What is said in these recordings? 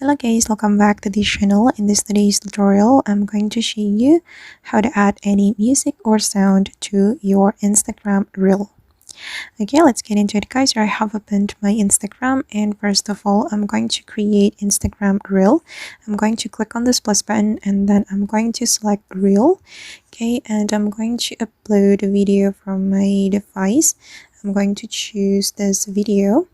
Hello guys, welcome back to this channel. In this today's tutorial, I'm going to show you how to add any music or sound to your Instagram reel. Okay, let's get into it guys. Here I have opened my Instagram, and first of all, I'm going to create Instagram reel. I'm going to click on this plus button, and then I'm going to select reel. Okay, and I'm going to upload a video from my device. I'm going to choose this video.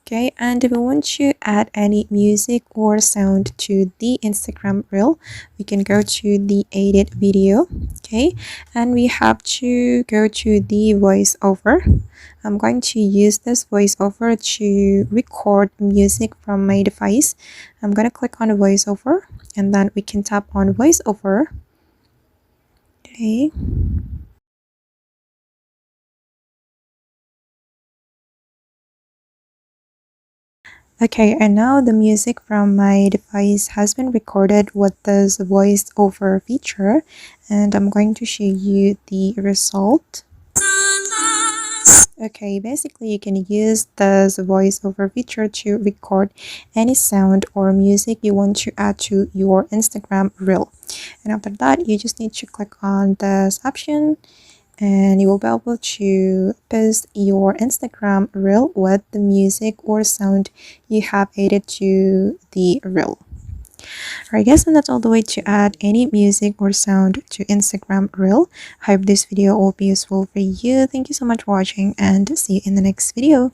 Okay, and if we want to add any music or sound to the Instagram reel, we can go to the edit video. Okay, and we have to go to the voiceover. I'm going to use this voiceover to record music from my device. I'm going to click on voiceover, and then we can tap on voiceover. Okay. Okay, and now the music from my device has been recorded with this voice-over feature, and I'm going to show you the result. Okay, basically you can use this voice-over feature to record any sound or music you want to add to your Instagram reel. And after that, you just need to click on this option, and you will be able to post your Instagram reel with the music or sound you have added to the reel. Alright guys, and that's all the way to add any music or sound to Instagram reel. I hope this video will be useful for you. Thank you so much for watching, and see you in the next video.